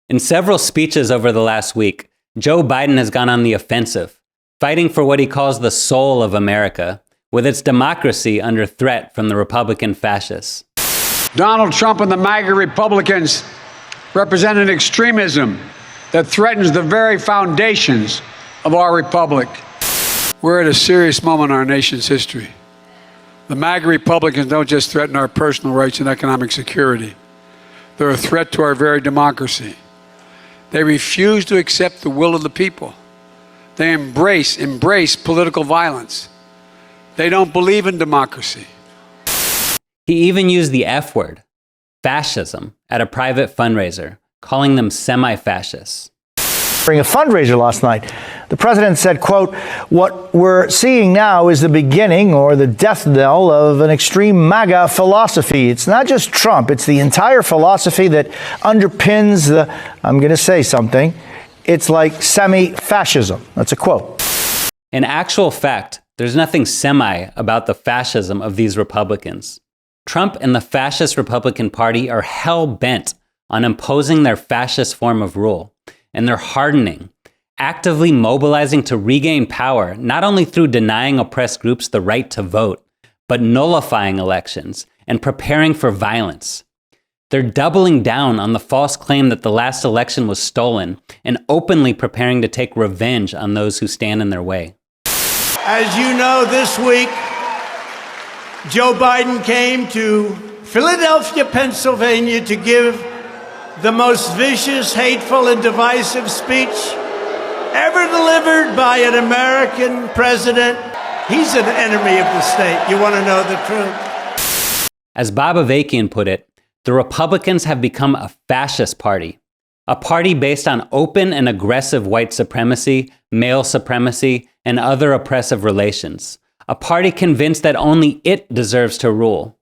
In several speeches over the last week, Joe Biden has gone on the offensive, fighting for what he calls the soul of America, with its democracy under threat from the Republican fascists. Donald Trump and the MAGA Republicans represent an extremism that threatens the very foundations of our republic. We're at a serious moment in our nation's history. The MAGA Republicans don't just threaten our personal rights and economic security. They're a threat to our very democracy. They refuse to accept the will of the people. They embrace political violence. They don't believe in democracy. He even used the F word, fascism, at a private fundraiser, calling them semi-fascists. During a fundraiser last night, the president said, quote, "What we're seeing now is the beginning or the death knell of an extreme MAGA philosophy. It's not just Trump, it's the entire philosophy that underpins the," I'm going to say something, "it's like semi-fascism." That's a quote. In actual fact, there's nothing semi about the fascism of these Republicans. Trump and the fascist Republican Party are hell-bent on imposing their fascist form of rule, and they're hardening, actively mobilizing to regain power, not only through denying oppressed groups the right to vote, but nullifying elections and preparing for violence. They're doubling down on the false claim that the last election was stolen and openly preparing to take revenge on those who stand in their way. As you know, this week, Joe Biden came to Philadelphia, Pennsylvania to give the most vicious, hateful, and divisive speech ever delivered by an American president. He's an enemy of the state. You want to know the truth? As Bob Avakian put it, the Republicans have become a fascist party, a party based on open and aggressive white supremacy, male supremacy, and other oppressive relations. A party convinced that only it deserves to rule,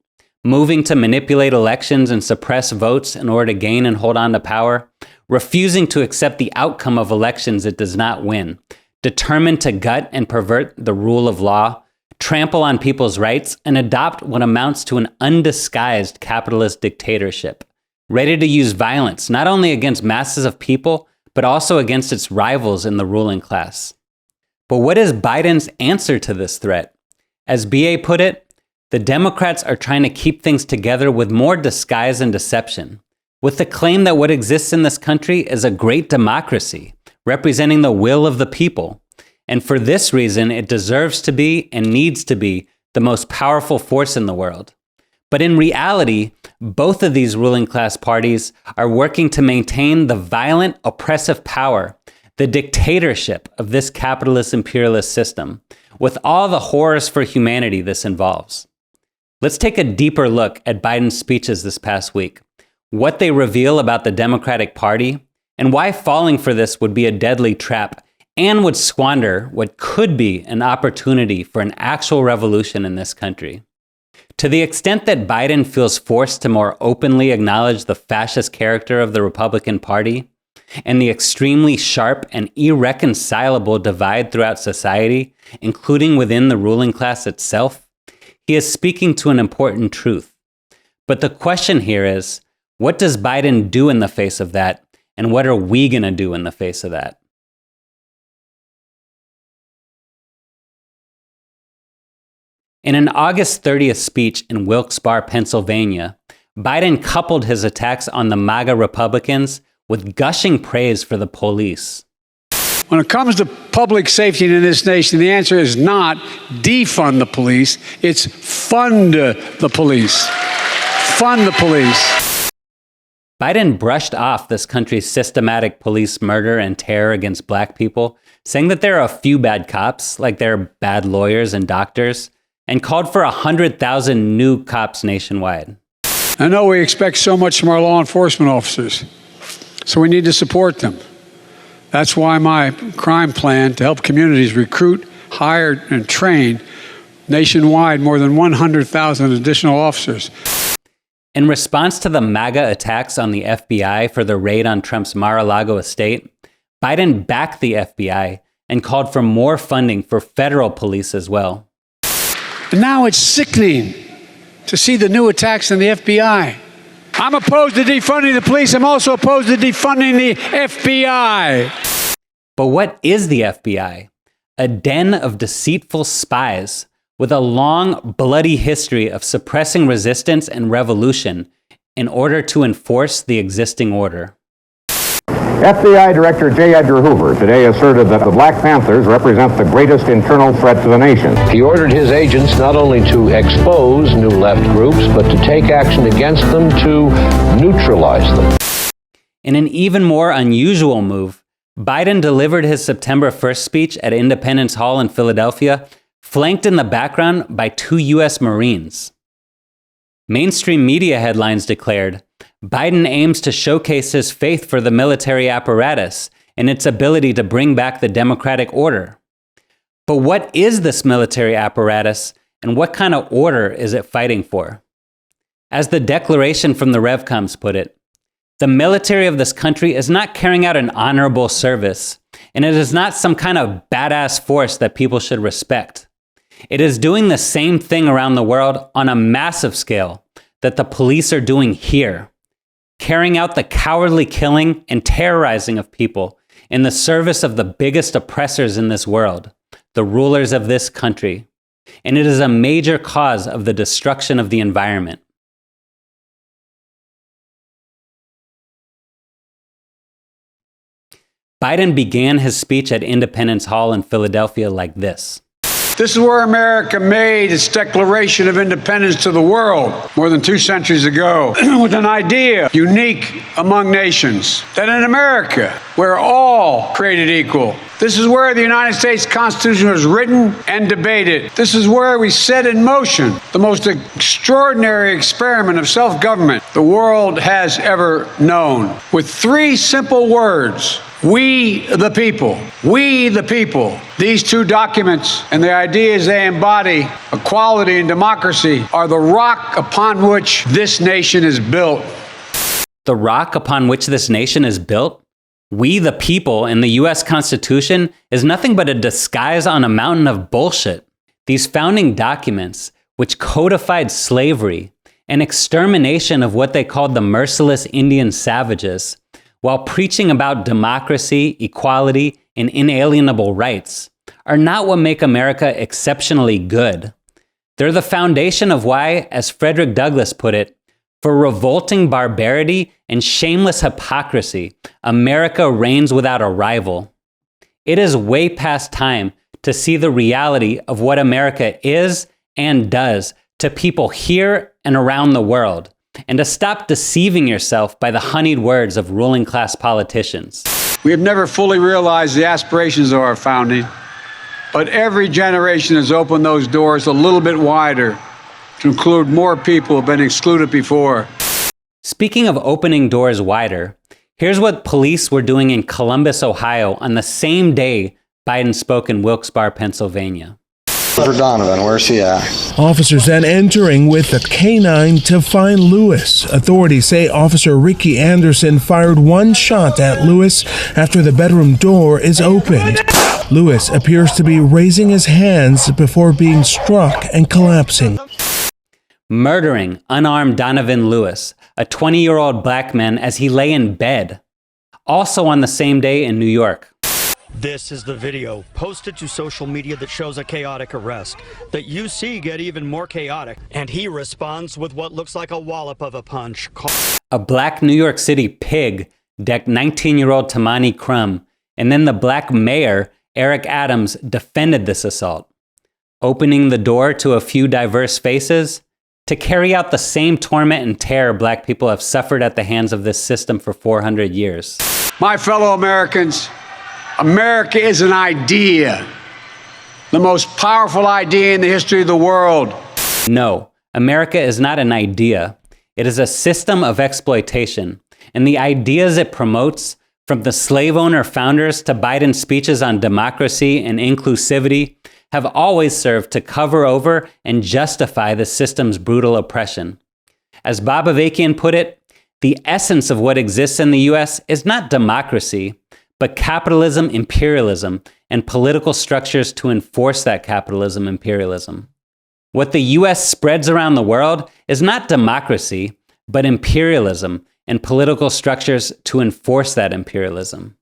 moving to manipulate elections and suppress votes in order to gain and hold on to power, refusing to accept the outcome of elections it does not win, determined to gut and pervert the rule of law, trample on people's rights, and adopt what amounts to an undisguised capitalist dictatorship, ready to use violence not only against masses of people, but also against its rivals in the ruling class. But what is Biden's answer to this threat? As BA put it, the Democrats are trying to keep things together with more disguise and deception, with the claim that what exists in this country is a great democracy, representing the will of the people. And for this reason, it deserves to be and needs to be the most powerful force in the world. But in reality, both of these ruling class parties are working to maintain the violent, oppressive power, the dictatorship of this capitalist imperialist system, with all the horrors for humanity this involves. Let's take a deeper look at Biden's speeches this past week, what they reveal about the Democratic Party, and why falling for this would be a deadly trap and would squander what could be an opportunity for an actual revolution in this country. To the extent that Biden feels forced to more openly acknowledge the fascist character of the Republican Party and the extremely sharp and irreconcilable divide throughout society, including within the ruling class itself, he is speaking to an important truth. But the question here is, what does Biden do in the face of that, and what are we going to do in the face of that? In an August 30th speech in Wilkes-Barre, Pennsylvania, Biden coupled his attacks on the MAGA Republicans with gushing praise for the police. When it comes to public safety in this nation, the answer is not defund the police, it's fund the police. Fund the police. Biden brushed off this country's systematic police murder and terror against black people, saying that there are a few bad cops, like there are bad lawyers and doctors, and called for 100,000 new cops nationwide. I know we expect so much from our law enforcement officers, so we need to support them. That's why my crime plan to help communities recruit, hire, and train nationwide more than 100,000 additional officers. In response to the MAGA attacks on the FBI for the raid on Trump's Mar-a-Lago estate, Biden backed the FBI and called for more funding for federal police as well. And now it's sickening to see the new attacks on the FBI. I'm opposed to defunding the police. I'm also opposed to defunding the FBI. But what is the FBI? A den of deceitful spies with a long, bloody history of suppressing resistance and revolution in order to enforce the existing order. FBI Director J. Edgar Hoover today asserted that the Black Panthers represent the greatest internal threat to the nation. He ordered his agents not only to expose new left groups, but to take action against them to neutralize them. In an even more unusual move, Biden delivered his September 1st speech at Independence Hall in Philadelphia, flanked in the background by 2 U.S. Marines. Mainstream media headlines declared, Biden aims to showcase his faith for the military apparatus and its ability to bring back the democratic order. But what is this military apparatus, and what kind of order is it fighting for? As the declaration from the Revcoms put it, the military of this country is not carrying out an honorable service, and it is not some kind of badass force that people should respect. It is doing the same thing around the world on a massive scale that the police are doing here, carrying out the cowardly killing and terrorizing of people in the service of the biggest oppressors in this world, the rulers of this country. And it is a major cause of the destruction of the environment. Biden began his speech at Independence Hall in Philadelphia like this. This is where America made its Declaration of Independence to the world more than 2 centuries ago, with an idea unique among nations, that in America, we're all created equal. This is where the United States Constitution was written and debated. This is where we set in motion the most extraordinary experiment of self-government the world has ever known, with 3 simple words: we the people. We the people. These 2 documents and the ideas they embody, equality and democracy, are the rock upon which this nation is built. The rock upon which this nation is built? We the people in the U.S. Constitution is nothing but a disguise on a mountain of bullshit. These founding documents, which codified slavery and extermination of what they called the merciless Indian savages, while preaching about democracy, equality, and inalienable rights, are not what make America exceptionally good. They're the foundation of why, as Frederick Douglass put it, for revolting barbarity and shameless hypocrisy, America reigns without a rival. It is way past time to see the reality of what America is and does to people here and around the world, and to stop deceiving yourself by the honeyed words of ruling class politicians. We have never fully realized the aspirations of our founding, but every generation has opened those doors a little bit wider to include more people who have been excluded before. Speaking of opening doors wider, here's what police were doing in Columbus, Ohio on the same day Biden spoke in Wilkes-Barre, Pennsylvania. For Donovan, where's he at? Officers then entering with a canine to find Lewis. Authorities say Officer Ricky Anderson fired 1 shot at Lewis after the bedroom door is opened. Lewis appears to be raising his hands before being struck and collapsing. Murdering unarmed Donovan Lewis, a 20-year-old black man, as he lay in bed. Also on the same day in New York. This is the video posted to social media that shows a chaotic arrest that you see get even more chaotic, and he responds with what looks like a wallop of a punch. A black New York City pig decked 19-year-old Tamani Crum, and then the black mayor, Eric Adams, defended this assault, opening the door to a few diverse faces to carry out the same torment and terror black people have suffered at the hands of this system for 400 years. My fellow Americans, America is an idea, the most powerful idea in the history of the world. No, America is not an idea. It is a system of exploitation, and the ideas it promotes, from the slave owner founders to Biden's speeches on democracy and inclusivity, have always served to cover over and justify the system's brutal oppression. As Bob Avakian put it, the essence of what exists in the U.S. is not democracy, but capitalism, imperialism, and political structures to enforce that capitalism, imperialism. What the U.S. spreads around the world is not democracy, but imperialism and political structures to enforce that imperialism.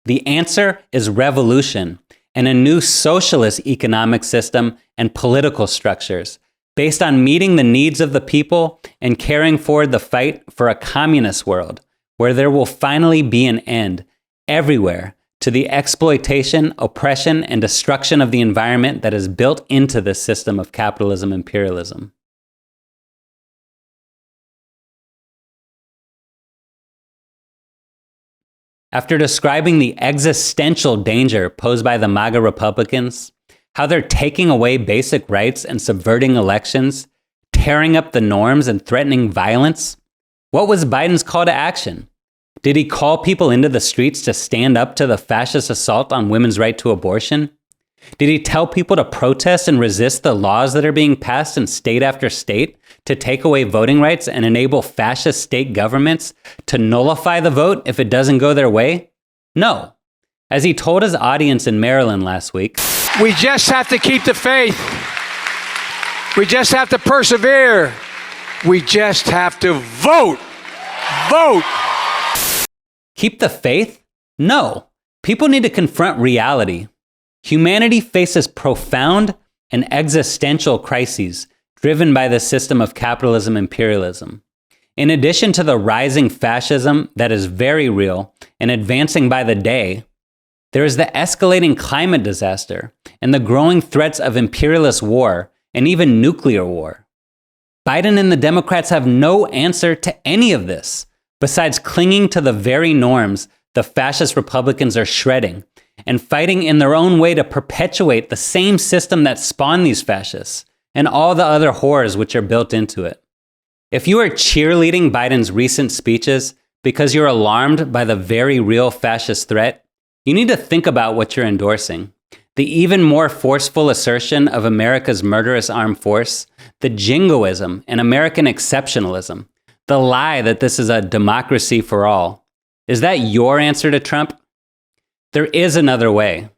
The answer is revolution and a new socialist economic system and political structures based on meeting the needs of the people and carrying forward the fight for a communist world where there will finally be an end everywhere to the exploitation, oppression, and destruction of the environment that is built into this system of capitalism imperialism. After describing the existential danger posed by the MAGA Republicans, how they're taking away basic rights and subverting elections, tearing up the norms and threatening violence, what was Biden's call to action? Did he call people into the streets to stand up to the fascist assault on women's right to abortion? Did he tell people to protest and resist the laws that are being passed in state after state to take away voting rights and enable fascist state governments to nullify the vote if it doesn't go their way? No. As he told his audience in Maryland last week, we just have to keep the faith. We just have to persevere. We just have to vote. Vote. Keep the faith? No. People need to confront reality. Humanity faces profound and existential crises driven by the system of capitalism imperialism. In addition to the rising fascism that is very real and advancing by the day, there is the escalating climate disaster and the growing threats of imperialist war and even nuclear war. Biden and the Democrats have no answer to any of this, besides clinging to the very norms the fascist Republicans are shredding and fighting in their own way to perpetuate the same system that spawned these fascists and all the other horrors which are built into it. If you are cheerleading Biden's recent speeches because you're alarmed by the very real fascist threat, you need to think about what you're endorsing. The even more forceful assertion of America's murderous armed force, the jingoism and American exceptionalism, the lie that this is a democracy for all. Is that your answer to Trump? There is another way.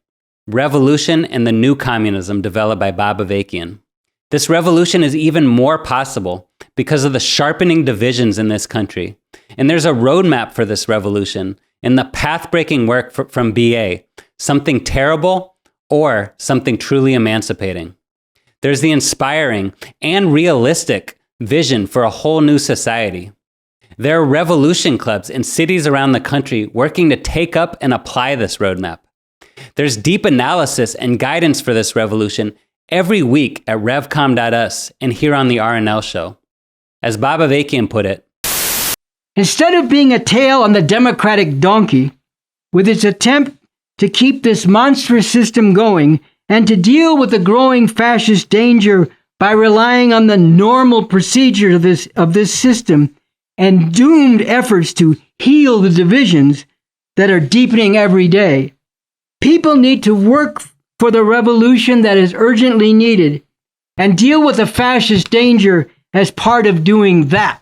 Revolution and the new communism developed by Bob Avakian. This revolution is even more possible because of the sharpening divisions in this country. And there's a roadmap for this revolution in the path-breaking work from BA, Something Terrible or Something Truly Emancipating. There's the inspiring and realistic vision for a whole new society. There are revolution clubs in cities around the country working to take up and apply this roadmap. There's deep analysis and guidance for this revolution every week at revcom.us and here on the RNL show. As Bob Avakian put it, instead of being a tail on the Democratic donkey, with its attempt to keep this monstrous system going and to deal with the growing fascist danger by relying on the normal procedure of this system and doomed efforts to heal the divisions that are deepening every day, people need to work for the revolution that is urgently needed and deal with the fascist danger as part of doing that.